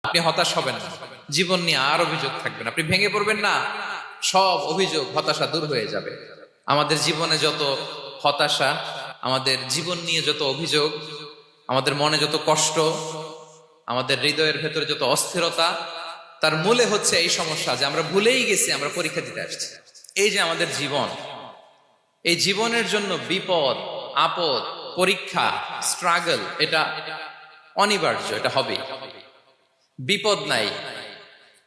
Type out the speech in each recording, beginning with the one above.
আপনি হতাশ হবেন না, জীবন নিয়ে আর অভিযোগ থাকবে না, আপনি ভেঙে পড়বেন না, সব অভিযোগ হতাশা দূর হয়ে যাবে। আমাদের জীবনে যত হতাশা, আমাদের জীবন নিয়ে যত অভিযোগ, আমাদের মনে যত কষ্ট, আমাদের হৃদয়ের ভেতরে যত অস্থিরতা, তার মূলে হচ্ছে এই সমস্যা যে আমরা ভুলেই গেছি আমরা পরীক্ষা দিতে আসছি। এই যে আমাদের জীবন, এই জীবনের জন্য বিপদ, আপদ, পরীক্ষা, স্ট্রাগল, এটা অনিবার্য, এটা হবেই। বিপদ নাই,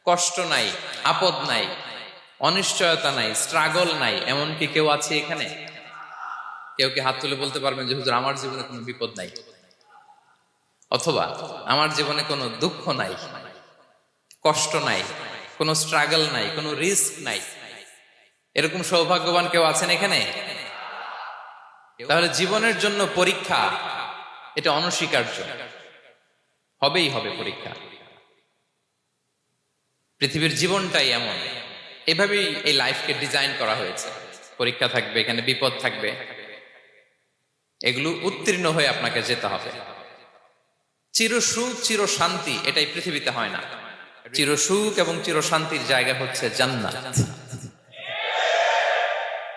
কষ্ট নাই, আপদ নাই, অনিশ্চয়তা নাই, স্ট্রাগল নাই, এমনকি কেউ আছে এখানে? কেউ কি হাত তুলে বলতে পারবেন যে হুজুর আমার জীবনে কোনো বিপদ নাই, অথবা আমার জীবনে কোনো দুঃখ নাই, কষ্ট নাই, কোনো স্ট্রাগল নাই, কোনো রিস্ক নাই? এরকম সৌভাগ্যবান কেউ আছেন এখানে? তাহলে জীবনের জন্য পরীক্ষা এটা অনস্বীকার্য, হবেই হবে পরীক্ষা। পৃথিবীর জীবনটাই এমন, এভাবেই এই লাইফকে ডিজাইন করা হয়েছে। পরীক্ষা থাকবে, এখানে বিপদ থাকবে, এগুলো উত্তীর্ণ হয়ে আপনাকে যেতে হবে। চির সুখ চির শান্তি এটাই পৃথিবীতে হয় না। চির সুখ এবং চির শান্তির জায়গা হচ্ছে জান্নাত।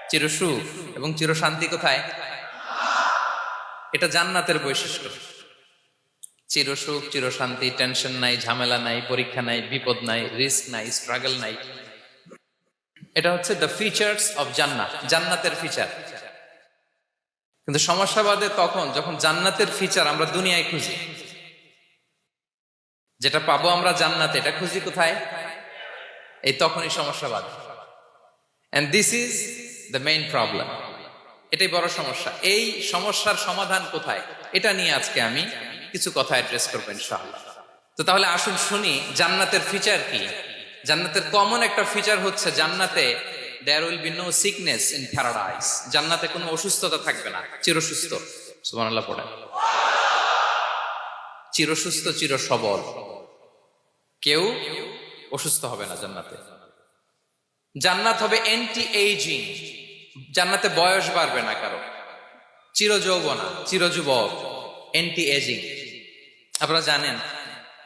চির সুখ এবং চির শান্তি কোথায়? এটা জান্নাতের বৈশিষ্ট্য। চির সুখ চির শান্তি, টেনশন নাই, ঝামেলা নাই, পরীক্ষা নাই, বিপদ নাই, রিস্ক নাই, স্ট্রাগল নাই, এটা হচ্ছে দ্য ফিচার্স অফ জান্নাত, জান্নাতের ফিচার। কিন্তু সমস্যা বাদে তখন যখন জান্নাতের ফিচার আমরা দুনিয়ায় খুঁজি, যেটা পাবো আমরা জান্নাতে, এটা খুঁজি কোথায়? এই তখনই সমস্যা বাদে। And this is the main problem. এটাই বড় সমস্যা। এই সমস্যার সমাধান কোথায়, এটা নিয়ে আজকে আমি কিছু কথা অ্যাড্রেস করবো ইনশাআল্লাহ। তো তাহলে আসুন শুনি জান্নাতের ফিচার কি। জান্নাতের কমন একটা ফিচার হচ্ছে জান্নাতে there will be no sickness in paradise. জান্নাতে কোনো অসুস্থতা থাকবে না, চিরসুস্থ। সুবহানাল্লাহ পড়েন। চিরসুস্থ চির সবল, কেউ অসুস্থ হবে না জান্নাতে। জান্নাত হবে অ্যান্টি এইজিং, জান্নাতে বয়স বাড়বে না কারো, চির যৌবনা, চির যুবক, অ্যান্টি এজিং। আপনারা জানেন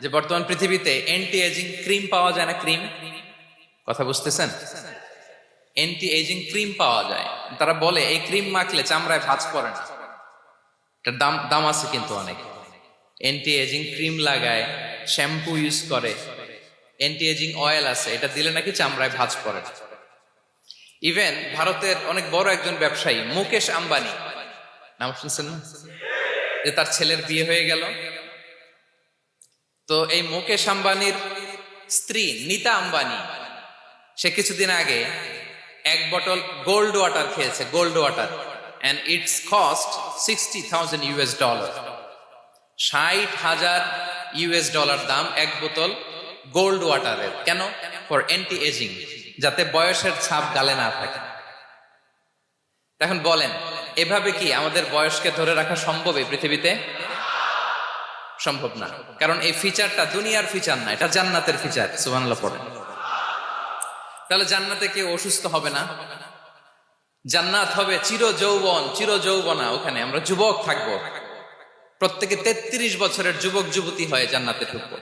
যে বর্তমান পৃথিবীতে অ্যান্টি এজিং ক্রিম পাওয়া যায় না? ক্রিম, কথা বুঝতেছেন? অ্যান্টি এজিং ক্রিম পাওয়া যায়। তারা বলে এই ক্রিম মাখলে চামড়ায় ভাঁজ পড়ে না। এটার দাম আছে কিন্তু অনেক। অ্যান্টি এজিং ক্রিম লাগায়, শ্যাম্পু ইউজ করে, অ্যান্টি এজিং অয়েল আছে, এটা দিলে নাকি চামড়ায় ভাঁজ পড়ে না। ইভেন ভারতের অনেক বড় একজন ব্যবসায়ী মুকেশ আম্বানি, নাম শুনছেন না? যে তার ছেলের বিয়ে হয়ে গেল। তো এই মুকেশ আম্বানির স্ত্রী নীতা আম্বানি, সে কিছুদিন আগে এক বোতল গোল্ড ওয়াটার খেয়েছে, gold water, and it's cost $60,000। $60,000 দাম এক বোতল গোল্ড ওয়াটারের। কেন? ফর অ্যান্টি এজিং, যাতে বয়সের ছাপ গালে না থাকে। এখন বলেন, এভাবে কি আমাদের বয়সকে ধরে রাখা সম্ভব এই পৃথিবীতে? সম্ভব না, কারণ এই ফিচারটা দুনিয়ার ফিচার না, এটা জান্নাতের ফিচার। সুবহানাল্লাহ পড়েন। তাহলে জান্নাতে কেউ অসুস্থ হবে না, জান্নাত হবে চির যৌবন, চির যৌবনা। ওখানে আমরা যুবক থাকবো, প্রত্যেকে 33 বছরের যুবক যুবতী হয়ে জান্নাতে ঢুকবো।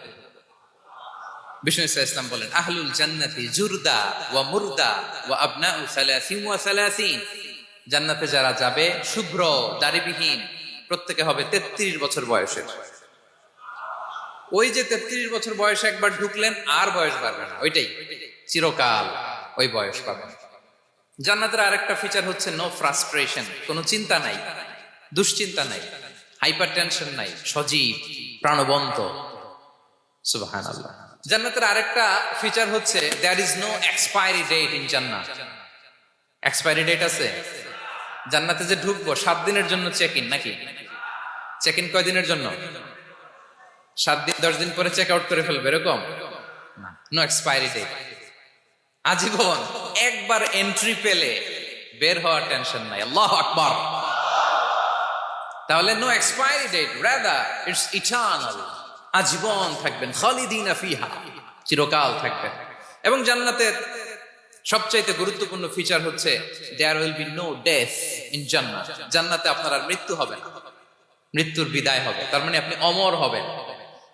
বিষ্ণু ইসলাম বলেন, আহলুল জান্নাতি জুরদা ওয়া মুরদা ওয়া আবনাউ 30 ওয়া 30। জান্নাতে যারা যাবে শুভ্র দাড়িবিহীন, প্রত্যেকে হবে 33 বছর বয়সের। ওই যে 33 বছর বয়সে একবার ঢুকলেন, আর বয়স বাড়বে না, ওইটাই চিরকাল ওই বয়স পাবেন। জান্নাতের আরেকটা ফিচার হচ্ছে নো ফ্রাস্ট্রেশন, কোনো চিন্তা নাই, দুশ্চিন্তা নাই, হাইপার টেনশন নাই, সজীব প্রাণবন্ত। সুবহানাল্লাহ। জান্নাতের আরেকটা ফিচার হচ্ছে there is no expiry date in জান্নাত। এক্সপায়ারি ডেট আছে? জান্নাতে যে ঢুকবো 7 দিনের জন্য চেক ইন, নাকি? চেক ইন কয় দিনের জন্য? 7 দিন, 10 দিন পরে চেক আউট করে ফেলবে, এরকম না। নো এক্সপায়ারি ডেট, আজীবন। একবার এন্ট্রি পেলে বের হওয়ার টেনশন নাই। আল্লাহু আকবার। তাহলে no expiry date, rather it's eternal, আজীবন থাকবেন, খালিদিনা ফিহা, চিরকাল থাকবেন। এবং জান্নাতের সবচাইতে গুরুত্বপূর্ণ ফিচার হচ্ছে there will be no death in জান্নাত। জান্নাতে আপনার আর মৃত্যু হবে না, মৃত্যুর বিদায় হবে। তার মানে আপনি অমর হবেন।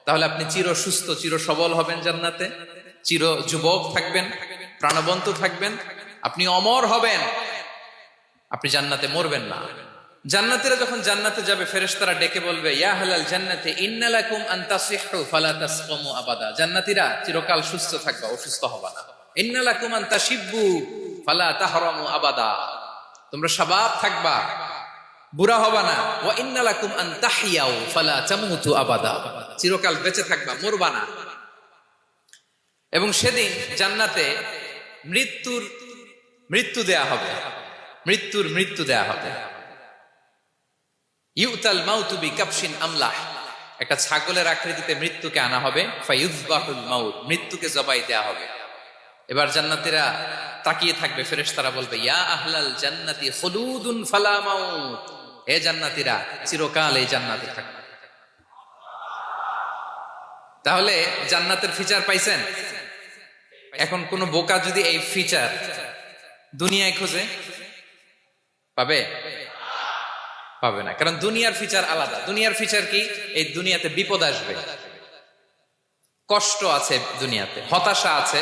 তাহলে আপনি চির সুস্থ, চির সবল হবেন জান্নাতে, চির যুবক থাকবেন, প্রাণবন্ত থাকবেন, আপনি অমর হবেন, আপনি জান্নাতে মরবেন না। জান্নাতীরা যখন জান্নাতে যাবে, ফেরেশতারা ডেকে বলবে, ইয়া আহলাল জান্নাতি ইন্না লাকুম আন তাসিহু ফালা তাসকামু আবাদা। জান্নাতীরা চিরকাল সুস্থ থাকবা, অসুস্থ হবা না। ইন্না লাকুম আন তাশিব্বু ফালা তাহরামু আবাদা, তোমরা শাবাব থাকবা, বুড়া হবা না। ওয়া ইন্না লাকুম আন তাহইয়াউ ফালা তামুতু আবাদা, চিরকাল বেঁচে থাকবা, মরবা না। এবং সেদিন জান্নাতে মৃত্যু দেয়া হবে, মৃত্যু দেয়া হবে। ইউতাল মাউতু বিকাবশিন আমলাহ, একটা ছাগলের আকৃতিতে মৃত্যুকে আনা হবে। ফায়ুযবাহুল মাউত, মৃত্যুকে জবাই দেয়া হবে। এবার জান্নাতীরা তাকিয়ে থাকবে, ফেরেশতারা বলবে, ইয়া আহলাল জান্নাতি খুলুদুন ফালা মাউত, হে জান্নাতীরা চিরকাল এই জান্নাতে থাকবে। তাহলে জান্নাতের ফিচার পাইছেন? এখন কোন বোকা যদি এই ফিচার দুনিয়ায় খোঁজে, পাবে? পাবে না, কারণ দুনিয়ার ফিচার আলাদা। দুনিয়ার ফিচার কি? এই দুনিয়াতে বিপদ আসবে, কষ্ট আছে, দুনিয়াতে হতাশা আছে,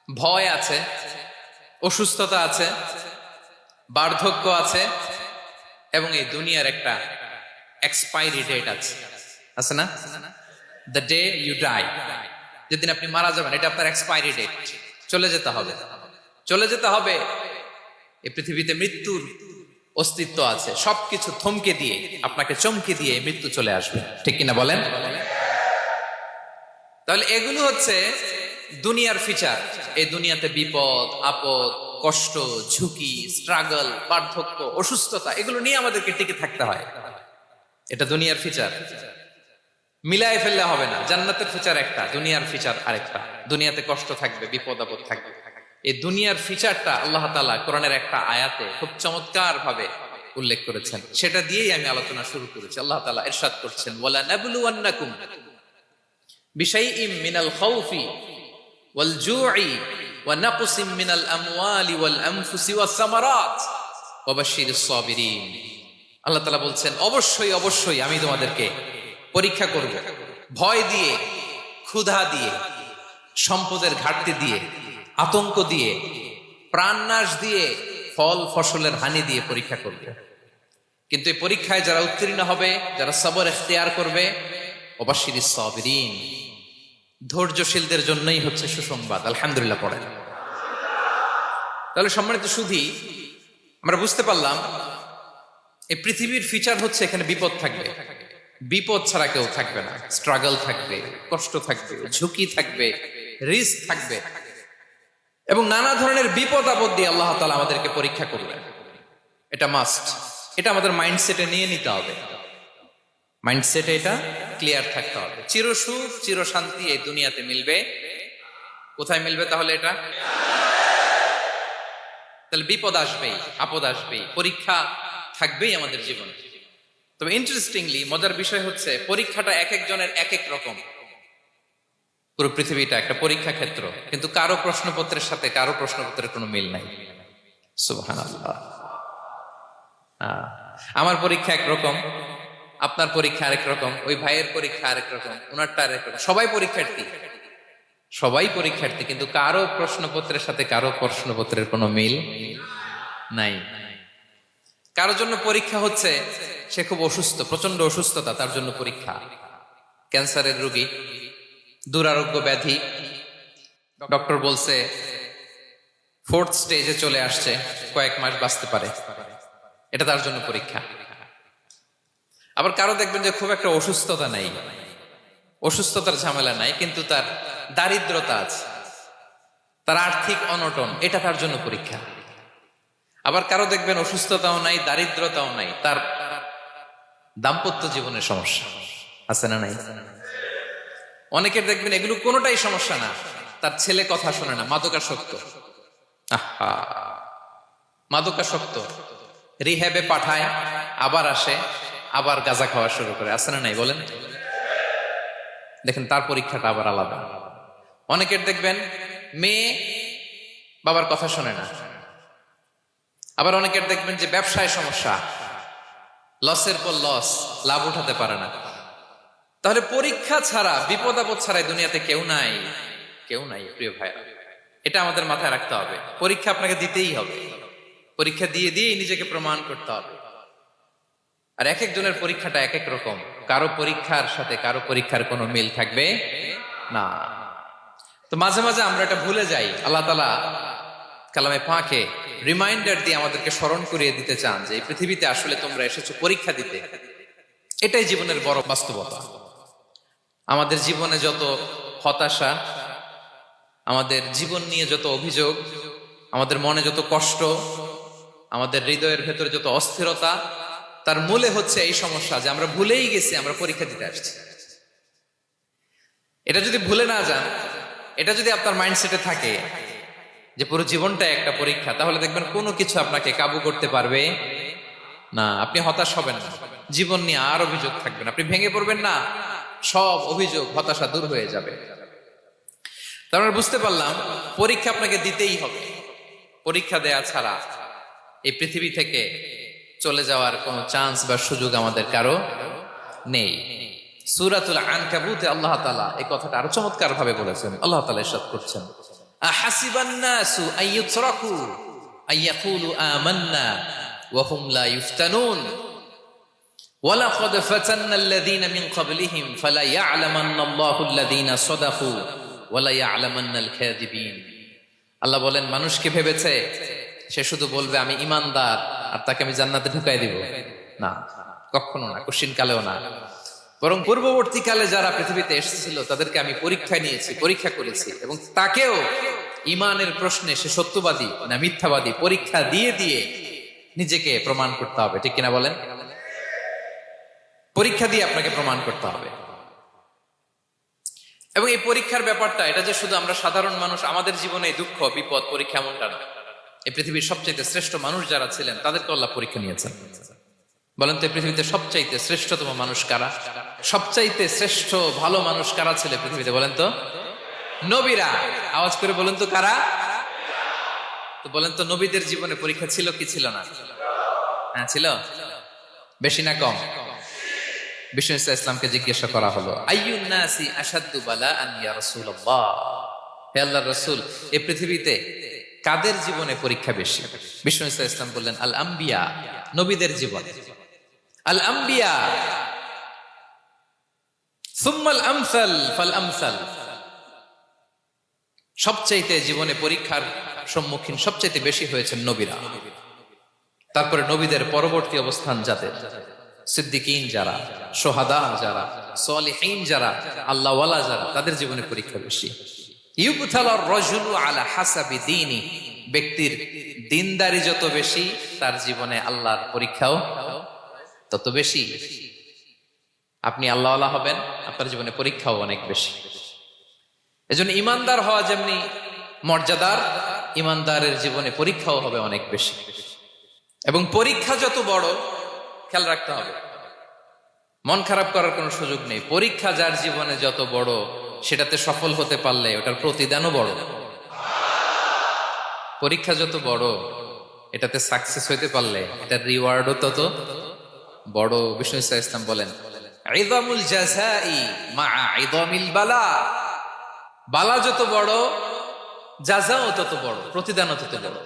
ভয় আছে, অসুস্থতা আছে, বার্ধক্য আছে, এবং এই দুনিয়ার একটা এক্সপায়ারি ডেট আছে না? দ্য ডে ইউ ডাই, যেদিন আপনি মারা যাবেন, এটা আপনার এক্সপায়ারি ডেট, চলে যেতে হবে, চলে যেতে হবে। এই পৃথিবীতে মৃত্যুর অস্তিত্ব আছে, সবকিছু থমকে দিয়ে, আপনাকে চমকে দিয়ে মৃত্যু চলে আসবে, ঠিক কিনা বলেন? তাহলে এগুলো হচ্ছে দুনিয়ার ফিচার। এই দুনিয়াতে বিপদ আপদ, কষ্ট, ঝুঁকি, স্ট্রাগল, বার্ধক্য, অসুস্থতা, এগুলো নিয়ে আমাদেরকে টিকে থাকতে হয়। এটা দুনিয়ার ফিচার, মিলাই ফেললে হবে না। জান্নাতের ফিচার একটা, দুনিয়ার ফিচার আরেকটা। দুনিয়াতে কষ্ট থাকবে, বিপদ আপদ থাকবে। এই দুনিয়ার ফিচারটা আল্লাহ তাআলা কোরআনের একটা আয়াতে খুব চমৎকার ভাবে উল্লেখ করেছেন, সেটা দিয়েই আমি আলোচনা শুরু করেছি। আল্লাহ তাআলা ইরশাদ করছেন, ওয়ালা নাবলুওয়ান্নাকুম বিশাইইম মিনাল খাউফি ওয়াল জুই ওয়া নাকসিম মিনাল আমওয়ালি ওয়াল আনফুসি ওয়াস সামারাত ওয়া বাশশিরিস সাবিরিন। আল্লাহ তাআলা বলছেন, অবশ্যই অবশ্যই আমি তোমাদেরকে পরীক্ষা করব, ভয় দিয়ে, ক্ষুধা দিয়ে, সম্পদের ঘাটতি দিয়ে, আতঙ্ক দিয়ে, প্রাণনাশ দিয়ে, ফল ফসলের হানি দিয়ে পরীক্ষা করবে। কিন্তু এই পরীক্ষায় যারা উত্তীর্ণ হবে, যারা সবর ইখতিয়ার করবে, ওয়াবাশশিরিস সাবিরিন, ধৈর্যশীলদের জন্যই হচ্ছে সুসংবাদ। আলহামদুলিল্লাহ পড়েন। তাহলে সম্মানিত সুধী, আমরা বুঝতে পারলাম এই পৃথিবীর ফিচার হচ্ছে এখানে বিপদ থাকবে, বিপদ ছাড়া কেউ থাকবে না। স্ট্রাগল থাকবে, কষ্ট থাকবে, ঝুঁকি থাকবে, রিস্ক থাকবে, এবং নানা ধরনের বিপদ আপদ দিয়ে আল্লাহ তাআলা আমাদেরকে পরীক্ষা করবেন। এটা মাস্ট, এটা আমাদের মাইন্ডসেটে নিয়ে নিতে হবে, মাইন্ডসেটে এটা ক্লিয়ার থাকতে হবে। চিরসুখ চির শান্তি এই দুনিয়াতে মিলবে, কোথায় মিলবে তাহলে? এটা তাহলে বিপদ আসবেই, আপদ আসবেই, পরীক্ষা থাকবেই আমাদের জীবনে। তবে ইন্টারেস্টিংলি মজার বিষয় হচ্ছে, পরীক্ষাটা এক একজনের এক এক রকম। পুরো পৃথিবীটা একটা পরীক্ষা ক্ষেত্র, কিন্তু কারো প্রশ্নপত্রের সাথে কারো প্রশ্নপত্রের কোনো মিল নাই। সুবহানাল্লাহ। আমার পরীক্ষা একরকম, আপনার পরীক্ষা আরেক রকম, ওই ভাইয়ের পরীক্ষা আরেক রকম, ওনারটা আরেক রকম। সবাই পরীক্ষার্থী, সবাই পরীক্ষার্থী, কিন্তু কারো প্রশ্নপত্রের সাথে কারো প্রশ্নপত্রের কোনো মিল নাই। কারোর জন্য পরীক্ষা হচ্ছে সে খুব অসুস্থ, প্রচন্ড অসুস্থতা, তার জন্য পরীক্ষা। ক্যান্সারের রোগী, দুরারোগ্য ব্যাধি, ডক্টর বলছে 4th স্টেজে চলে আসছে, কয়েক মাস বাঁচতে পারে, এটা তার জন্য পরীক্ষা। আবার কারো দেখবেন যে খুব একটা অসুস্থতা নাই, অসুস্থতার ঝামেলা নাই, কিন্তু তার দারিদ্রতা আছে, তার আর্থিক অনটন, এটা তার জন্য পরীক্ষা। আবার কারো দেখবেন অসুস্থতাও নাই, দারিদ্রতাও নাই, তার দাম্পত্য জীবনের সমস্যা আছে না নাই? অনেকের দেখবেন এগুলো কোনোটাই সমস্যা না, তার ছেলে কথা শোনে না, মাদকাসক্ত। আহা, মাদকাসক্ত, রিহ্যাবে পাঠায়, আবার আসে, আবার গাঁজা খাওয়া শুরু করে, আছে না নাই বলেন? দেখেন তার পরীক্ষাটা আবার আলাদা। অনেকের দেখবেন মেয়ে বাবার কথা শোনে না। আবার অনেকের দেখবেন যে ব্যবসায় সমস্যা, লসের পর লস, লাভ উঠাতে পারে না। তাহলে পরীক্ষা ছাড়া, বিপদ আপদ ছাড়াই দুনিয়াতে কেউ নাই, কেউ নাই প্রিয় ভাইরা। এটা আমাদের মাথায় রাখতে হবে। পরীক্ষা আপনাকে দিতেই হবে, পরীক্ষা দিয়ে দিয়েই নিজেকে প্রমাণ করতে হবে। আর এক একজনের পরীক্ষাটা এক এক রকম, কারো পরীক্ষার সাথে কারো পরীক্ষার কোনো মিল থাকবে না। তো মাঝে মাঝে আমরা এটা ভুলে যাই। আল্লাহ তাআলা কালামে পাকে রিমাইন্ডার দিয়ে আমাদেরকে স্মরণ করিয়ে দিতে চান যে এই পৃথিবীতে আসলে তোমরা এসেছো পরীক্ষা দিতে। এটাই জীবনের বড় বাস্তবতা। আমাদের জীবনে যত হতাশা, আমাদের জীবন নিয়ে যত অভিযোগ, আমাদের মনে যত কষ্ট, আমাদের হৃদয়ের ভেতরে যত অস্থিরতা, তার মূলে হচ্ছে এই সমস্যা যে আমরা ভুলেই গেছি আমরা পরীক্ষা দিতে আসছি। এটা যদি ভুলে না যান, এটা যদি আপনার মাইন্ডসেটে থাকে যে পুরো জীবনটা একটা পরীক্ষা, তাহলে দেখবেন কোনো কিছু আপনাকে কাবু করতে পারবে না। আপনি হতাশ হবেন না, জীবন নিয়ে আর অভিযোগ থাকবেন, আপনি ভেঙে পড়বেন না, সব অভিযোগ হতাশা দূর হয়ে যাবে। তার মানে বুঝতে পারলাম পরীক্ষা আপনাকে দিতেই হবে। পরীক্ষা দেয়া ছাড়া এই পৃথিবী থেকে চলে যাওয়ার কোনো চান্স বা সুযোগ আমাদের কারো নেই। সূরাতুল আনকাবুতে আল্লাহ তাআলা এই কথাটা আরো চমৎকার ভাবে বলেছেন। আল্লাহ তাআলা ইরশাদ করছেন, আহাসিবান নাসু আইয়ুতরাকু আইয়াকুলু আমান্না ওয়া হুম লা ইফতানুন ওয়ালাকাদ ফাতান্নাল্লাযীনা মিন ক্বাবলিহিম ফালা ইয়া'লামান্নাল্লাহু আল্লাযীনা সাদাকু ওয়ালা ইয়া'লামান্নাল কাযিবিন। আল্লাহ বলেন, মানুষকে ভেবেছে সে শুধু বলবে আমি ঈমানদার আর তাকে আমি জান্নাতে ঢুকাই দিব? না, কখনো না, কোশ্চিন কালেও না। বরং পূর্ববর্তী কালে যারা পৃথিবীতে এসেছিল তাদেরকে আমি পরীক্ষায় নিয়েছি, পরীক্ষা করেছি, এবং তাকেও ঈমানের প্রশ্নে সে সত্যবাদী না মিথ্যাবাদী পরীক্ষা দিয়ে দিয়ে নিজেকে প্রমাণ করতে হবে। ঠিক কিনা বলেন? পরীক্ষা দিয়ে আপনাকে প্রমাণ করতে হবে। এবং এই পরীক্ষার ব্যাপারটা, এটা যে শুধু আমরা সাধারণ মানুষ আমাদের জীবনে দুঃখ বিপদ পরীক্ষা এমনটা না। এই পৃথিবীর সবচাইতে শ্রেষ্ঠ মানুষ যারা ছিলেন তাদেরকে আল্লাহ পরীক্ষা নিয়েছেন। বলেন তো, এই পৃথিবীতে সবচাইতে শ্রেষ্ঠতম মানুষ কারা? সবচাইতে শ্রেষ্ঠ ভালো মানুষ কারা ছিল পৃথিবীতে? বলেন তো, নবীরা। আওয়াজ করে বলেন তো কারা? তো বলেন তো, নবীদের জীবনে পরীক্ষা ছিল কি ছিল না? হ্যাঁ ছিল। বেশি না কম? বিষ্ণু ইসলামকে জিজ্ঞাসা করা হলো, আইয়ুন নাসি আশাদ্দু বালাআন ইয়া রাসূলুল্লাহ, হে আল্লাহর রাসূল, এই পৃথিবীতে কাদের জীবনে পরীক্ষা বেশি? বিষ্ণু ইসলাম বললেন, আল আম্বিয়া, নবীদের জীবন। আল আম্বিয়া সুম্মাল আমসাল ফাল আমসাল, সবচাইতে জীবনে পরীক্ষার সম্মুখীন সবচাইতে বেশি হয়েছেন নবীরা। তারপরে নবীদের পরবর্তী অবস্থান যাদের, সিদ্দিকিন যারা, সোহাদা যারা, সালিহিন যারা, আল্লাহওয়ালা যারা, তাদের জীবনে পরীক্ষা বেশি। ইউবতালার রাজুলু আলা হাসাবি দীনি, ব্যক্তির দিনদারি যত বেশি তার জীবনে আল্লাহর পরীক্ষাও তত বেশি। আপনি আল্লাহওয়ালা হবেন, আপনার জীবনে পরীক্ষাও অনেক বেশি। এজন্য ইমানদার হওয়া যেমনি মর্যাদার, ইমানদারের জীবনে পরীক্ষাও হবে অনেক বেশি। এবং পরীক্ষা যত বড়, খেয়াল রাখতে হবে, মন খারাপ করার কোনো সুযোগ নেই। পরীক্ষা যার জীবনে যত বড়, সেটাতে সফল হতে পারলে ওটার প্রতিদানও বড়। পরীক্ষা যত বড়, এটাতে সাকসেস হইতে পারলে এটার রিওয়ার্ডও তত বড়। বিষ্ণু ইসলাম বলেন, ইযামুল জাযাই মাআ ইযামিল বালা, বালা যত বড় জাযাও তত বড়, প্রতিদানও তত বড়।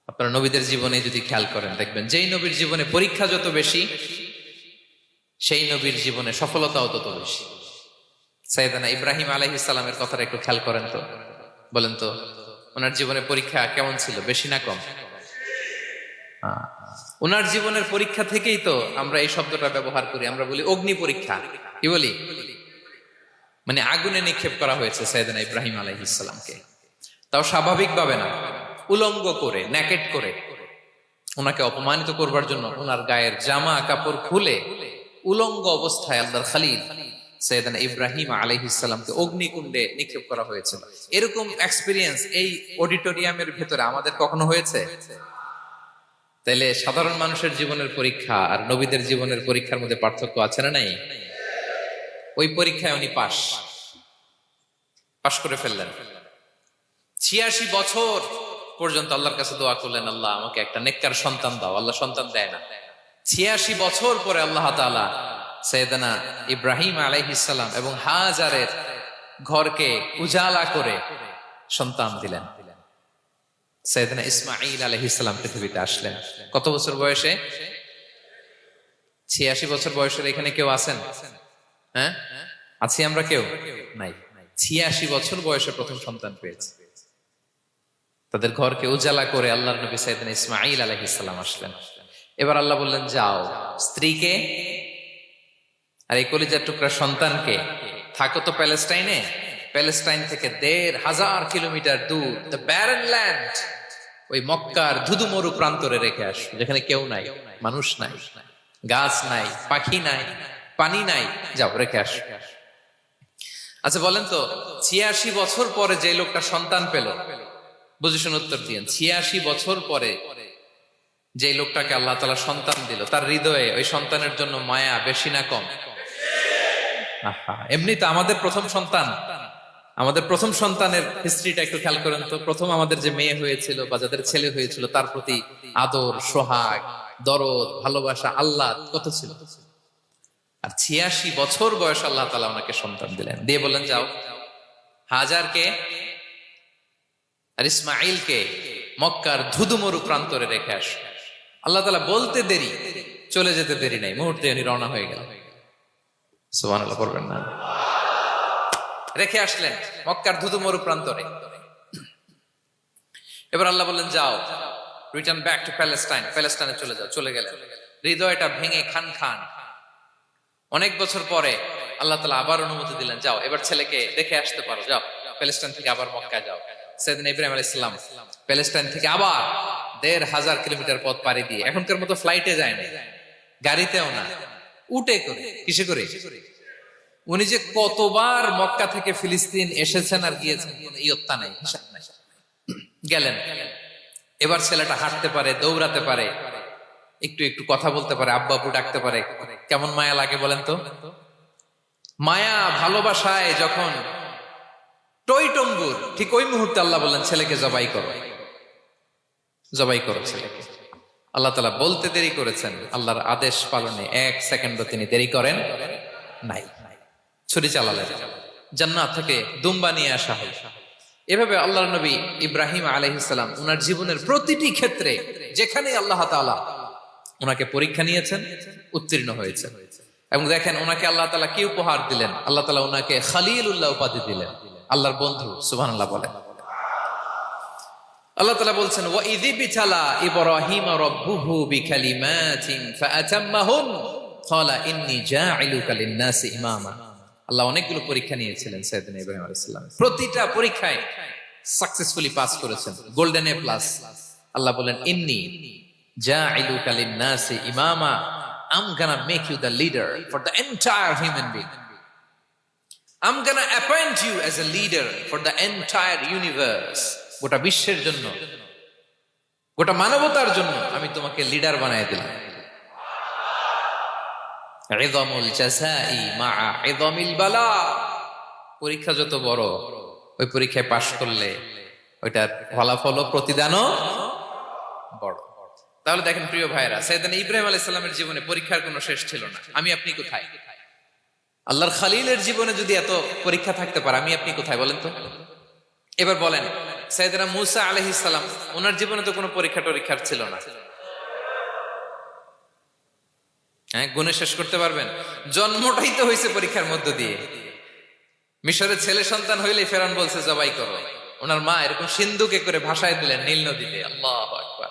আপনারা নবীদের জীবনে যদি খেয়াল করেন, দেখবেন যেই নবীর জীবনে পরীক্ষা যত বেশি, সেই নবীর জীবনে সফলতাও তত বেশি। সাইয়েদনা ইব্রাহিম আলাইহিস সালামের কথাটা একটু খেয়াল করেন তো, বলেন তো ওনার জীবনে পরীক্ষা কেমন ছিল? বেশি না কম? ওনার জীবনের পরীক্ষা থেকেই তো আমরা এই শব্দটা ব্যবহার করি। আমরা বলি অগ্নি পরীক্ষা। কি বলি? মানে আগুনে নিক্ষেপ করা হয়েছে সাইয়েদনা ইব্রাহিম আলাইহিস সালামকে। তাও স্বাভাবিকভাবে না, উলঙ্গ করে, নেকেট করে ওনাকে অপমানিত করবার জন্য ওনার গায়ের জামা কাপড় খুলে উলঙ্গ অবস্থায় আল্লাহর খলিল সাইয়েদনা ইব্রাহিম আলাইহিস সালামকে অগ্নিকুণ্ডে নিক্ষেপ করা হয়েছিল। এরকম এক্সপেরিয়েন্স এই অডিটোরিয়ামের ভেতরে আমাদের কখনো হয়েছে? তাইলে সাধারণ মানুষের জীবনের পরীক্ষা আর নবীদের জীবনের পরীক্ষার মধ্যে পার্থক্য আছে না নাই? ওই পরীক্ষায় উনি পাশ করে ফেললেন। ৮৬ বছর পর্যন্ত আল্লাহর কাছে দোয়া করলেন, আল্লাহ আমাকে একটা নেককার সন্তান দাও। আল্লাহ সন্তান দেয় না। ৮৬ বছর পরে আল্লাহ তাআলা সাইয়েদনা ইব্রাহিম আলাইহিস সালাম এবং হাজারের ঘরকে উজালা করে সন্তান দিলেন। সাইয়েদনা ইসমাঈল আলাইহিস সালাম পৃথিবীতে আসলেন কত বছর বয়সে? 86 বছর বয়সের এখানে কেউ আছেন? হ্যাঁ, আছি আমরা? কেউ নাই। 86 বছর বয়সে প্রথম সন্তান পেয়েছে। তাদের ঘরকে উজালা করে আল্লাহর নবী সাইয়েদনা ইসমাঈল আলাইহিস সালাম আসলেন। এবার আল্লাহ বললেন, যাও স্ত্রীকে আর এই কলিজার টুকরা সন্তানকে, থাকো তো প্যালেস্টাইনে, প্যালেস্টাইন থেকে ১,৫০০ কিলোমিটার দূর দ্য ব্যারেন ল্যান্ড, ওই মক্কার ধুধুমরু প্রান্তরে রেখে আস, যেখানে কেউ নাই, মানুষ নাই, গাছ নাই, পাখি নাই, পানি নাই, যাও রেখে আস। আচ্ছা বলেন তো, ৮৬ বছর পরে যে লোকটা সন্তান পেল, বুঝে শুনে উত্তর দিয়েন, ৮৬ বছর পরে যে লোকটাকে আল্লাহ তাআলা সন্তান দিল, তার হৃদয়ে ওই সন্তানের জন্য মায়া বেশি না কম? এমনি তো আমাদের প্রথম সন্তান, আমাদের প্রথম সন্তানের হিস্ট্রিটা একটু খেয়াল করেন তো। প্রথম আমাদের যে মেয়ে হয়েছিল বা যাদের ছেলে হয়েছিল, তার প্রতি আদর, সোহাগ, দরদ, ভালোবাসা, আল্লাহ কত ছিল। আর ৮৬ বছর বয়স আল্লাহ তাআলা ওনাকে সন্তান দিলেন, দিয়ে বললেন, যাও হাজারকে আর ইসমাঈলকে মক্কার ধুধুমরু প্রান্তরে রেখে আস। আল্লাহ তাআলা বলতে দেরি, চলে যেতে দেরি নাই, মুহূর্তে উনি রওনা হয়ে গেল। সুবহানাল্লাহ পড়বেন না? রেখে আসলেন মক্কার ধুধুমরু প্রান্তরে। এবার আল্লাহ বললেন, যাও রিটার্ন ব্যাক টু প্যালেস্টাইন, প্যালেস্টাইনে চলে যাও। চলে গেলেন, হৃদয়টা ভেঙে খান খান। অনেক বছর পরে আল্লাহ তাআলা আবার অনুমতি দিলেন, যাও এবার ছেলেকে দেখে আসতে পারো, যাও প্যালেস্টাইন থেকে আবার মক্কা যাও। সাইয়েদনা ইব্রাহিম আলাইহিস সালাম প্যালেস্টাইন থেকে আবার ১,৫০০ কিলোমিটার পথ পাড়ি দিয়ে, এখনকার মতো ফ্লাইটে যায় না, গাড়িতেও না, উটে করে। কিসে করে? উনি যে কতবার মক্কা থেকে ফিলিস্তিন এসেছেন আর গিয়েছেন, ইয়ত্তা নাই, হিসাব নাই। গেলেন, এবার ছেলেটা হাঁটতে পারে, দৌড়াতে পারে, একটু একটু কথা বলতে পারে, আব্বা আব্বু ডাকতে পারে। কেমন মায়া লাগে বলেন তো? মায়া ভালোবাসায় যখন টইটম্বুর, ঠিক ওই মুহূর্তে আল্লাহ বললেন, ছেলেকে জবাই করো, জবাই করো ছেলেকে। আল্লাহ তাআলা বলতে দেরি করেছেন, আল্লাহর আদেশ পালনে ১ সেকেন্ডও তিনি দেরি করেন নাই। ছুরি চালালেন, জান্নাত থেকে দুম্বা নিয়ে আসা হল। এভাবে আল্লাহর নবী ইব্রাহিম আলাইহিস সালাম ওনার জীবনের প্রতিটি ক্ষেত্রে যেখানে আল্লাহ তাআলা ওনাকে পরীক্ষা নিয়েছেন, উত্তীর্ণ হয়েছেন। এবং দেখেন ওনাকে আল্লাহ তাআলা কি উপহার দিলেন, আল্লাহ তাআলা ওনাকে খলিলুল্লাহ উপাধি দিলেন, আল্লাহর বন্ধু। সুবহানাল্লাহ বলেন। আল্লাহ তাআলা বলছেন, ওয়া ইযি বিতালা ইব্রাহিম রাব্বুহু বিকালিমাতিন ফাআতাম্মাহুন ক্বালা ইন্নী জাঈলুকা লিন-নাসি ইমামা। আল্লাহ অনেকগুলো পরীক্ষা নিয়েছিলেন সাইয়েদনা ইব্রাহিম আলাইহিস সালাম, প্রতিটা পরীক্ষায় সাকসেসফুলি পাস করেছেন, গোল্ডেন এ প্লাস। আল্লাহ বলেন, ইন্নী জাঈলুকা লিন-নাসি ইমামা, I'm gonna make you the leader for the entire human being. I'm gonna appoint you as a leader for the entire universe. গোটা বিশ্বের জন্য, গোটা মানবতার জন্য আমি তোমাকে লিডার বানায় দিলাম। ইযামুল জাযাই মা'a ইযামিল বালা। পরীক্ষা যত বড়, ওই পরীক্ষায় পাশ করলে ওইটার ফলাফল ও প্রতিদানও বড়। তাহলে দেখেন প্রিয় ভাইরা, সাইয়েদনা ইব্রাহিম আলাইহিস সালামের জীবনে পরীক্ষার কোনো শেষ ছিল না। আমি আপনি কোথায়? আল্লাহর খলিলের জীবনে যদি এত পরীক্ষা থাকতে পারে, আমি আপনি কোথায় বলেন তো? এবার বলেন, সাইয়েদনা মূসা আলাইহিস সালাম, ওনার জীবনে তো কোনো পরীক্ষা টরীক্ষার ছিল না। হ্যাঁ, গুণে শেষ করতে পারবেন? জন্মটাই তো হয়েছে পরীক্ষার মধ্য দিয়ে। মিশরের ছেলে সন্তান হইলে ফেরাউন বলছে জবাই করো, ওনার মা এরকম সিন্ধুকে করে ভাসায় দিলেন নীল নদীতে। আল্লাহু আকবার!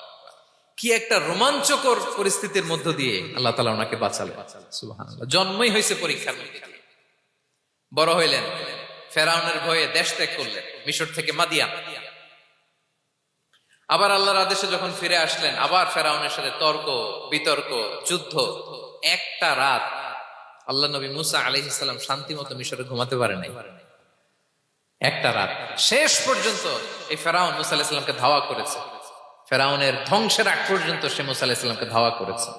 কি একটা রোমাঞ্চকর পরিস্থিতির মধ্য দিয়ে আল্লাহ তাআলা ওনাকে বাঁচালেন। সুবহানাল্লাহ। জন্মই হয়েছে পরীক্ষার মধ্যে দিয়ে। বড় হইলেন, ফেরাউনের ভয়ে দেশ ত্যাগ করলেন, মিশর থেকে মাদিয়ান। আবার আল্লাহর আদেশে যখন ফিরে আসলেন, আবার ফেরাউনের সাথে তর্ক বিতর্ক, যুদ্ধ। একটা রাত আল্লাহ নবী মুসা আলাইহিস সালাম শান্তি মতো মিশরে ঘুমাতে পারে নাই। একটা রাত। শেষ পর্যন্ত এই ফেরাউন মুসা আলাইহিস সালামকে ধাওয়া করেছে। ফেরাউনের ধ্বংসের আগ পর্যন্ত সে মুসা আলাইহিস সালামকে ধাওয়া করেছে।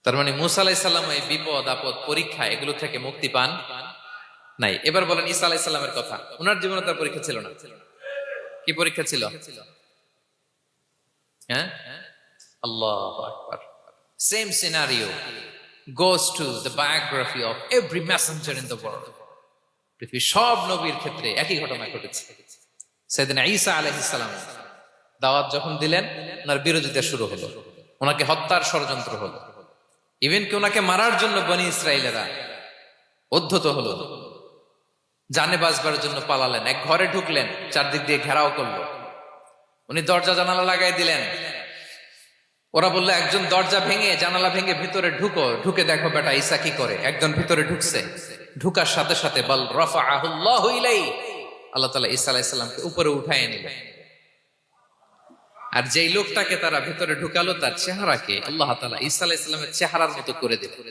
তার মানে মুসা আলাইহিস সালাম এই বিপদ আপদ পরীক্ষা এগুলো থেকে মুক্তি পান নাই। এবার বলেন ঈসা আলাইহিস সালামের কথা, ওনার জীবনে তার পরীক্ষা ছিল না? কি পরীক্ষা ছিল? হ্যাঁ, আল্লাহু আকবার। Same scenario. goes to the biography of every messenger in the world. পৃথিবীর সব নবীর ক্ষেত্রে একই ঘটনা ঘটেছে। সাইয়েদনা ঈসা আলাইহিস সালাম দাওয়াত যখন দিলেন, ওনার বিরোধিতা শুরু হলো, ওনাকে হত্যার ষড়যন্ত্র হলো, ইভেন কি ওনাকে মারার জন্য বনি ইসরায়েলেরা উদ্ধত হলো, জানে বাঁচবার জন্য পালালেন, এক ঘরে ঢুকলেন, চারদিক দিয়ে ঘেরাও করলো, উনি দরজা জানালা লাগাই দিলেন। ওরা বললো একজন দরজা ভেঙে জানালা ভেঙে ভিতরে ঢুকো, ঢুকে দেখো বেটা ঈসা কি করে। একজন ভিতরে ঢুকছে, ঢুকার সাথে সাথে বল রাফাআহুল্লাহু ইলাইহি, আল্লাহ তাআলা ঈসা আলাইহিস সালামকে উপরে উঠায় নিলেন। আর যেই লোকটাকে তারা ভিতরে ঢুকালো তার চেহারাকে আল্লাহ তাআলা ঈসা আলাইহিস সালামের চেহারার মতো করে দিলেন।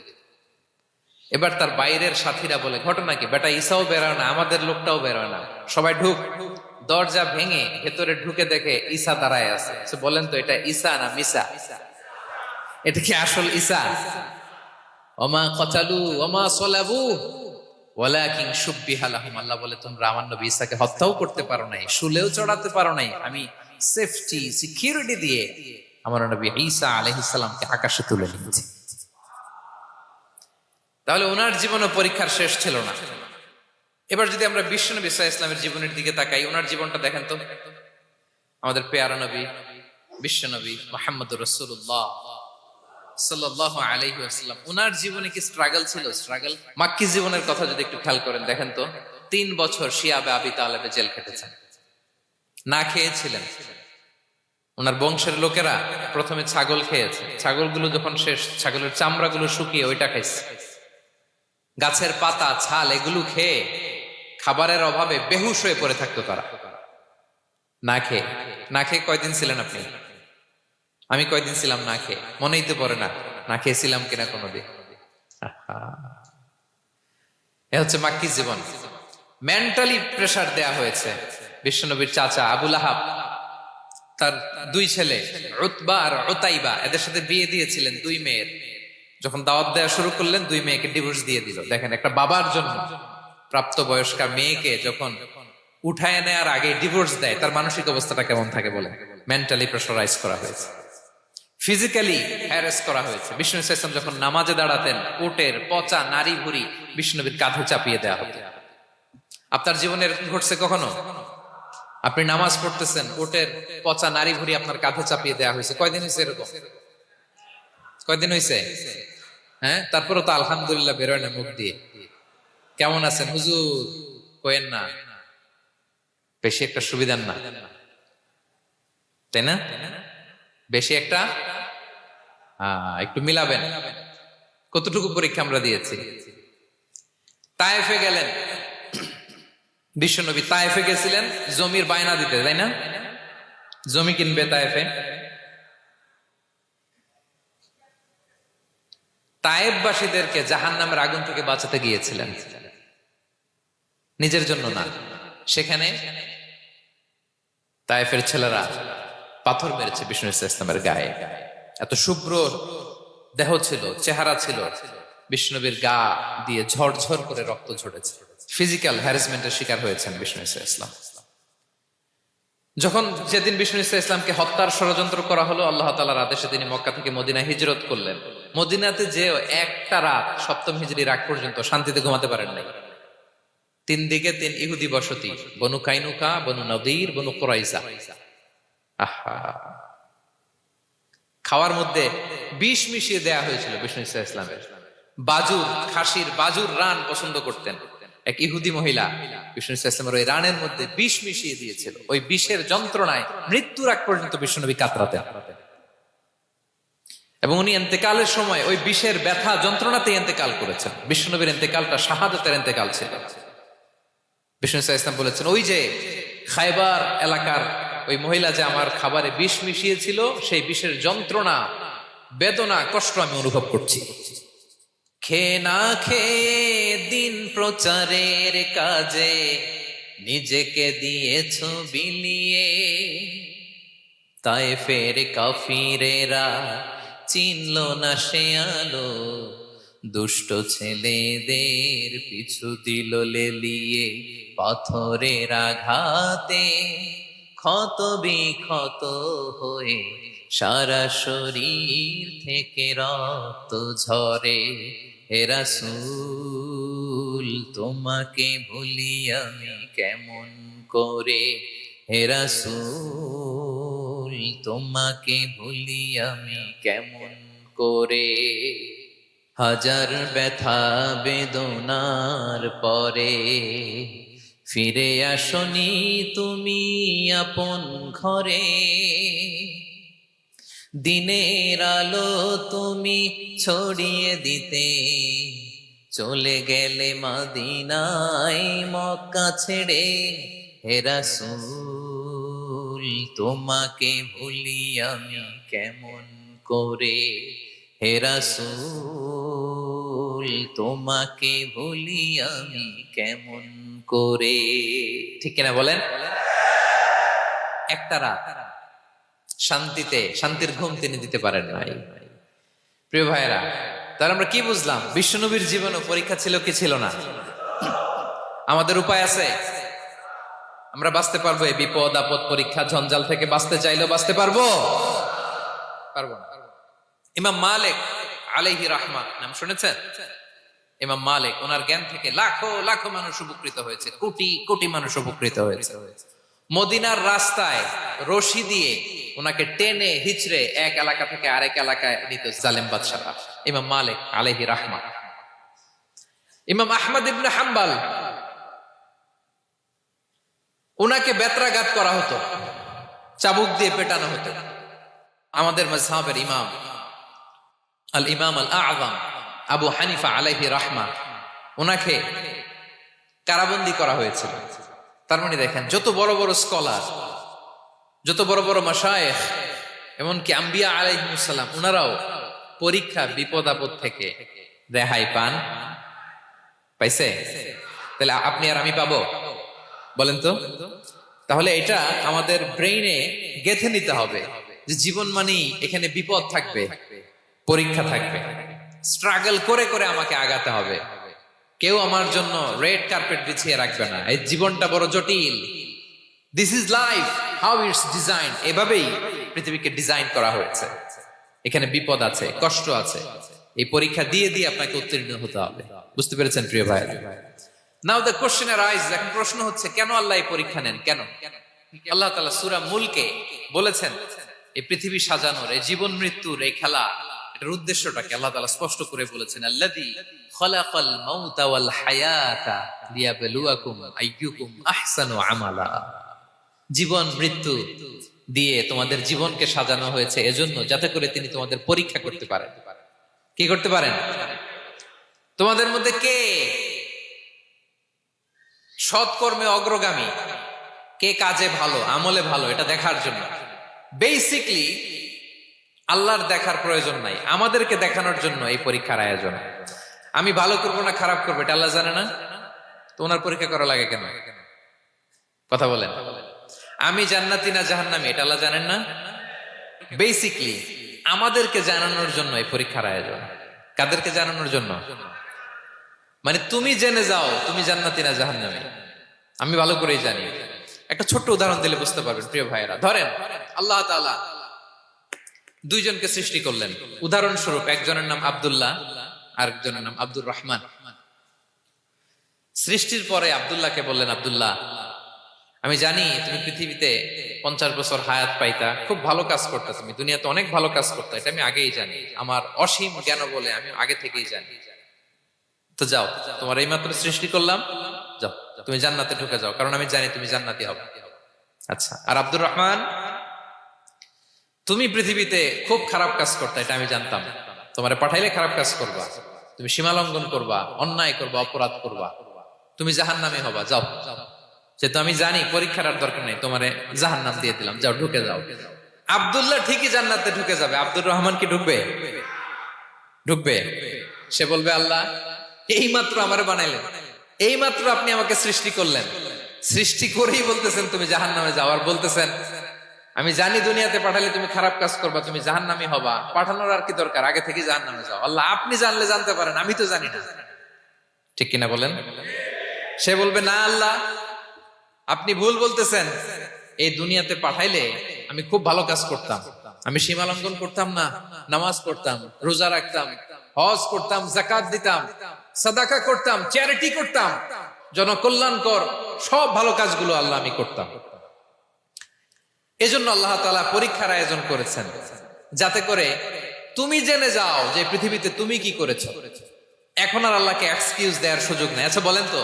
এবার তার বাইরের সাথীরা বলে ঘটনা কি, বেটা ঈসাও বেরোয় না, আমাদের লোকটাও বেরোয় না, সবাই ঢুক। দরজা ভেঙে ভেতরে ঢুকে দেখে ঈসা দাঁড়ায় আছে। বলেন তো এটা ঈসা না মিসা? এটা কি আসল ঈসা? ওমা কতালু ওমা সলাবু ওয়ালাকিন শুব্বিহা লাহুম। আল্লাহ বলে তোমরা আমার নবী ঈসাকে হত্যাও করতে পারো নাই, শুলেও চড়াতে পারো নাই, আমি সেফটি সিকিউরিটি দিয়ে আমার নবী ঈসা আলাইহিস সালামকে আকাশে তুলে নিয়েছি। তাহলে ওনার জীবনও পরীক্ষার শেষ ছিল না। এবার যদি আমরা বিশ্বনবী সাল্লাল্লাহু আলাইহি ওয়াসাল্লামের জীবনের দিকে তাকাই, ওনার জীবনটা দেখেন তো। আমাদের পেয়ারা নবী বিশ্বনবী মুহাম্মদুর রাসূলুল্লাহ সাল্লাল্লাহু আলাইহি ওয়াসাল্লাম, ওনার জীবনে কি স্ট্রাগল ছিল? স্ট্রাগল। মাক্কি জীবনের কথা যদি একটু খেয়াল করেন, দেখেন তো 3 বছর শিয়াবে আবি তালেবে জেল খেটেছেন, না খেয়েছিলেন। ওনার বংশের লোকেরা প্রথমে ছাগল খেয়েছে, ছাগলগুলো যখন শেষ, ছাগলের চামড়াগুলো শুকিয়ে ওইটা খাইছে। গাছের পাতা ছাল এগুলো খেয়ে খাবারের অভাবে বেহুশ হয়ে পড়ে থাকতো তারা। না খেয়ে কয়দিন ছিলেন আপনি? আমি কয়দিন ছিলাম না খেয়ে? মনেই তো পড়ে না, না খেয়েছিলাম কিনা কোনোদিন। এ হচ্ছে মাক্কি জীবন। মেন্টালি প্রেসার দেয়া হয়েছে। বিশ্বনবীর চাচা আবু লাহাব তার 2 ছেলে উতবা আর উতাইবা, এদের সাথে বিয়ে দিয়েছিলেন 2 মেয়ের। যখন দাওয়াত দেওয়া শুরু করলেন 2 মেয়েকে ডিভোর্স দিয়ে দিল। দেখেন একটা বাবার জন্য প্রাপ্তবয়স্কা মেয়েকে যখন উঠায় নেয়ার আগে ডিভোর্স দেয়, তার মানসিক অবস্থাটা কেমন থাকে বলে? মেন্টালি প্রেসারাইজ করা হয়েছে, ফিজিক্যালি হ্যারাস করা হয়েছে। বিষ্ণু সাল্লাল্লাহু আলাইহি ওয়াসাল্লাম যখন নামাজে দাঁড়াতেন, উটের পচা নারী ভুঁড়ি বিষ্ণুনবীর কাঁধে চাপিয়ে দেওয়া হতো। আপনার জীবনে এরকম ঘটছে কখনো? আপনি নামাজ পড়তেছেন, উটের পচা নারী ভুঁড়ি আপনার কাঁধে চাপিয়ে দেওয়া হয়েছে। কয়দিন হয়েছে এরকম? কয়দিন হয়েছে? হ্যাঁ, তারপরেও তো আলহামদুলিল্লাহ বেরোয় না মুখ দিয়ে। কেমন আছেন হুজুর কইেন না, বেশি একটা সুবিধার না, তাই না? বেশি একটা একটু মিলাবেন। কতটুকু পরীক্ষা আমরা দিয়েছি। তায়েফে গেলেন বিশ্বনবী, তায়েফে গেছিলেন জমির বায়না দিতে, তাই না? জমি কিনবে তায়েফে। তায়েফবাসীদেরকে জাহান্নামের আগুন থেকে বাঁচাতে গিয়েছিলেন, নিজের জন্য না। সেখানে তায়েফের ছেলেরা পাথর মেরেছে বিষ্ণু ইসলামের গায়ে। এত শুভ্র দেহ ছিল, চেহারা ছিল, বিষ্ণুবীর গা দিয়ে ঝরঝর করে রক্ত ঝরেছে। ফিজিক্যাল হ্যারাসমেন্টের শিকার হয়েছেন বিষ্ণু ইসলাম। যখন যেদিন বিষ্ণু ইসলামকে হত্যার ষড়যন্ত্র করা হলো, আল্লাহ তাআলার আদেশে তিনি মক্কা থেকে মদিনায় হিজরত করলেন। মদিনাতে যে একটা রাত, 7ম হিজরির আগ পর্যন্ত শান্তিতে ঘুমাতে পারেন নাই। 3 দিকে 3 ইহুদি বসতি, বনু কাইনুকা, বনু নদীর, বনু কুরাইজা। খাওয়ার মধ্যে বিষ মিশিয়ে দেয়া হয়েছিল বিষ্ণু ইসলামের। বাজুর, খাসির বাজুর রান পছন্দ করতেন। এক ইহুদি মহিলা বিষ্ণু ইসলামের ওই রানের মধ্যে বিষ মিশিয়ে দিয়েছিল। ওই বিষের যন্ত্রণায় মৃত্যুর আগ পর্যন্ত বিষ্ণুনবী কাতরাতেন, এবং উনি ইন্তেকালের সময় ওই বিষের ব্যথা যন্ত্রণাতে ইন্তেকাল করেছেন। বিষ্ণুনবীর ইন্তেকালটা শাহাদাতের ইন্তেকাল ছিল। বিষ্ণু ইসলাম বলেছেন, ওই যে খায়বার এলাকার ওই মহিলা যে আমার খাবারে বিষ মিশিয়েছিল, সেই বিষের যন্ত্রণা, বেদনা, কষ্ট আমি অনুভব করছি। খেয়ে না খেয়ে দিন প্রচারের কাজে নিজেকে দিয়েছ বিলিয়ে, তায়েফের কাফিরেরা চিনল না সে আলো, দুষ্ট ছেলেদের পিছু দিল লেলিয়ে, পাথরের আঘাতে ক্ষত বিক্ষত হয়ে সারা শরীর থেকে রক্ত ঝরে, হে রাসূল তোমাকে ভুলি আমি কেমন করে, হে রাসূল তোমাকে ভুলি আমি কেমন করে। হাজার ব্যথা বেদনার পরে ফিরে আসনি তুমি আপন ঘরে, দিনের আলো তুমি ছড়িয়ে দিতে চলে গেলে মদিনায় মক্কা ছেড়ে, হে রাসূল তোমাকে ভুলি আমি কেমন করে, হে রাসূল তোমাকে ভুলি আমি কেমন করে। ঠিক কিনা বলেন? একটা রাত শান্তিতে শান্তির ঘুম তিনি দিতে পারেন নাই। প্রিয় ভাইরা, তাহলে আমরা কি বুঝলাম? বিশ্বনবীর জীবনও পরীক্ষা ছিল কি ছিল না? আমাদের উপায় আছে? আমরা বাঁচতে পারবো এই বিপদ আপদ পরীক্ষা ঝঞ্ঝাল থেকে? বাঁচতে চাইলেও বাঁচতে পারবো? পারবো না। ইমাম মালিক আলাইহি রাহমা নাম শুনেছেন? ইমাম মালিক, ওনার জ্ঞান থেকে লাখো লাখো মানুষ উপকৃত হয়েছে, কোটি কোটি মানুষ উপকৃত হয়েছে। মদিনার রাস্তায় রশি দিয়ে ওনাকে টেনে হিচড়ে এক এলাকা থেকে আরেক এলাকায় নিত জালেম বাদশারা। ইমাম মালিক আলাইহি রাহমা। ইমাম আহমদ ইবনে হাম্বল, ওনাকে বেত্রাঘাত করা হতো, চাবুক দিয়ে পেটানো হতো। আমাদের মাযহাবের ইমাম আল ইমাম আল আযম আবু হানিফা আলাইহি রাহমা, ওনাকে কারাবন্দী করা হয়েছিল। তার মানে দেখেন, যত বড় বড় স্কলার, যত বড় বড় মাশায়েখ, এমনকি আম্বিয়া আলাইহিমুস সালাম, ওনারাও পরীক্ষা বিপদ আপদ থেকে রেহাই পান। পাইছে? তাহলে আপনি আর আমি পাবো? বলেন তো। তাহলে এটা আমাদের ব্রেইনে গেঁথে নিতে হবে যে জীবন মানেই এখানে বিপদ থাকবে, পরীক্ষা থাকবে, স্ট্রাগল করে করে আমাকে আগাতে হবে। কেউ আমার জন্য রেড কার্পেট বিছিয়ে রাখবে না। এই জীবনটা বড় জটিল। This is life, how it's design. এভাবেই পৃথিবীকে ডিজাইন করা হয়েছে। এখানে বিপদ আছে, কষ্ট আছে। এই পরীক্ষা দিয়ে দিয়ে আপনাকে উত্তীর্ণ হতে হবে। বুঝতে পেরেছেন প্রিয় ভাই? নাও দ্য কোশ্চেন অ্যারাইজ, এখন প্রশ্ন হচ্ছে, কেন আল্লাহ এই পরীক্ষা নেন? কেন? আল্লাহ তাআলা সূরা মুলকে বলেছেন, এই পৃথিবী সাজানোর, এই জীবন মৃত্যুর এই খেলা, এটার উদ্দেশ্যটাকে আল্লাহ তাআলা স্পষ্ট করে বলেছেন। আল্লাযী খালাকাল মাউতা ওয়াল হায়াতা লিয়াবলুয়াকুম আইয়ুকুম আহসানু আমালা। জীবন মৃত্যু দিয়ে তোমাদের জীবনকে সাজানো হয়েছে এজন্য, যাতে করে তিনি তোমাদের পরীক্ষা করতে পারেন। কি করতে পারেন? তোমাদের মধ্যে কে সৎকর্মে অগ্রগামী, কে কাজে ভালো, আমলে ভালো, এটা দেখার জন্য। বেসিকলি আল্লাহর দেখার প্রয়োজন নাই, আমাদেরকে দেখানোর জন্য এই পরীক্ষার আয়োজন। আমি ভালো করবো না খারাপ করবো এটা আল্লাহ জানে না? তো ওনার পরীক্ষা করা লাগে কেন? কথা বলেন। আমি জান্নাতি না জাহান্নামী এটা আল্লাহ জানেন না? বেসিকলি আমাদেরকে জানানোর জন্য এই পরীক্ষার আয়োজন। কাদেরকে জানানোর জন্য? মানে তুমি জেনে যাও তুমি জান্নাতি না জাহান্নামী। আমি ভালো করেই জানি। একটা ছোট্ট উদাহরণ দিলে বুঝতে পারবেন প্রিয় ভাইয়েরা। ধরেন আল্লাহ তাআলা দুইজনকে সৃষ্টি করলেন। উদাহরণস্বরূপ একজনের নাম আব্দুল্লাহ, আরেকজনের নাম আব্দুর রহমান। সৃষ্টির পরে আব্দুল্লাহকে বললেন, আব্দুল্লাহ, আমি জানি তুমি পৃথিবীতে 50 বছর হায়াত পাইতা, খুব ভালো কাজ করতে, তুমি দুনিয়াতে অনেক ভালো কাজ করতে, এটা আমি আগেই জানি, আমার অসীম জ্ঞান বলে আমি আগে থেকেই জানি। তো যাও, তোমার এইমাত্র সৃষ্টি করলাম, যাও তুমি জান্নাতে ঢুকে যাও, কারণ আমি জানি তুমি জান্নাতি হবে। আচ্ছা, আর আব্দুর রহমান, তুমি পৃথিবীতে খুব খারাপ কাজ করতে, এটা আমি জানতাম, তোমারে পাঠাইলে খারাপ কাজ করবা, তুমি সীমা লঙ্ঘন করবা, অন্যায় করবা, অপরাধ করবা, তুমি জাহান্নামী হবা, যাও। যেহেতু আমি জানি পরীক্ষার আর দরকার নেই, তোমারে জাহান্নাম দিয়ে দিলাম, যাও ঢুকে যাও। আব্দুল্লাহ ঠিকই জান্নাতে ঢুকে যাবে, আব্দুর রহমান কি ঢুকবে? ঢুকবে। সে বলবে, আল্লাহ এইমাত্র আমারে বানাইলেন, এইমাত্র আপনি আমাকে সৃষ্টি করলেন, সৃষ্টি করেই বলতেছেন তুমি জাহান্নামে যাও, আর বলতেছেন আমি জানি দুনিয়াতে পাঠালে তুমি খারাপ কাজ করবা, তুমি জাহান্নামী হবা, পাঠানোর আর কি দরকার, আগে থেকে জাহান্নামে যাও। আল্লাহ আপনি জানলে জানতে পারেন, আমি তো জানি না। ঠিক কিনা বলেন? সে বলবে, না আল্লাহ আপনি ভুল বলতেছেন, এই দুনিয়াতে পাঠাইলে আমি খুব ভালো কাজ করতাম, আমি সীমা লঙ্ঘন করতাম না, নামাজ পড়তাম, রোজা রাখতাম, হজ করতাম, যাকাত দিতাম, সাদাকা করতাম, চ্যারিটি করতাম, জনকল্যাণকর সব ভালো কাজগুলো আল্লাহ আমি করতাম। এজন্য আল্লাহ তাআলা পরীক্ষার আয়োজন করেছেন, যাতে করে তুমি জেনে যাও যে পৃথিবীতে তুমি কি করেছো। এখন আর আল্লাহকে এক্সকিউজ দেওয়ার সুযোগ নেই। আচ্ছা বলেন তো,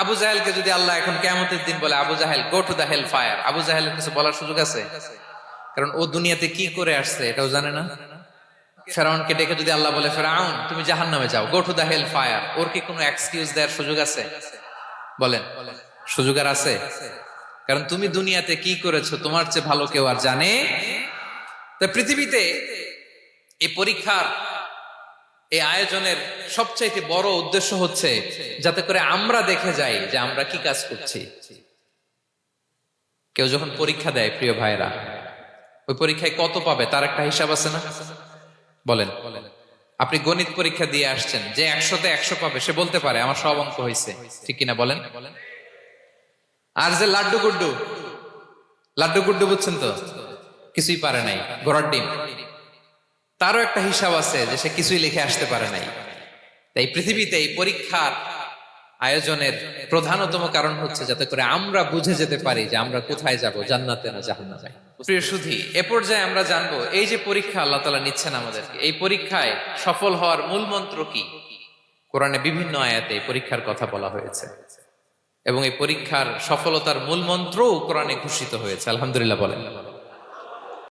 আবু জাহেলকে যদি আল্লাহ এখন কিয়ামতের দিন বলে, Abu Jahel go to the hell fire, Abu জাহেলের কিছু বলার সুযোগ আছে? কারণ ও দুনিয়াতে কি করে আসছে এটাও জানে না। ফেরাউনকে ডেকে যদি আল্লাহ বলে, ফেরাউন তুমি জাহান্নামে যাও, গো টু দা হেল ফায়ার, ওর কি কোনো এক্সকিউজ দেওয়ার সুযোগ আছে? বলেন, সুযোগ আর আছে? কারণ তুমি দুনিয়াতে কি করেছো তোমার চেয়ে ভালো কেউ আর জানে। তা পৃথিবীতে এই পরীক্ষার এই আয়োজনের সবচাইতে বড় উদ্দেশ্য হচ্ছে যাতে করে আমরা দেখে যাই যে আমরা কি কাজ করছি। কেউ যখন পরীক্ষা দেয় প্রিয় ভাইরা, ওই পরীক্ষায় কত পাবে তার একটা হিসাব আছে না? বলেন, আপনি গণিত পরীক্ষা দিয়ে আসছেন, যে 100-তে 100 পাবে সে বলতে পারে আমার সব অঙ্ক হয়েছে, ঠিক কিনা বলেন? আর যে লাড্ডু গুড্ডু বুঝছেন তো, কিছুই পারে নাই, ঘোড়ার ডিম, তারও একটা হিসাব আছে যে সে কিছুই লিখে আসতে পারে নাই। তাই পৃথিবীতে এই পরীক্ষার আয়োজনের প্রধানতম কারণ হচ্ছে যাতে করে আমরা বুঝে যেতে পারি যে আমরা কোথায় যাব, জান্নাতে না জাহান্নামে। প্রিয় সুধী, এ পর্যায়ে আমরা জানবো এই যে পরীক্ষা আল্লাহ তাআলা নিচ্ছেন আমাদেরকে, এই পরীক্ষায় সফল হওয়ার মূল মন্ত্র কি। কোরআনে বিভিন্ন আয়াতে এই পরীক্ষার কথা বলা হয়েছে এবং এই পরীক্ষার সফলতার মূল মন্ত্রও কোরআনে ঘোষিত হয়েছে। আলহামদুলিল্লাহ বলেন।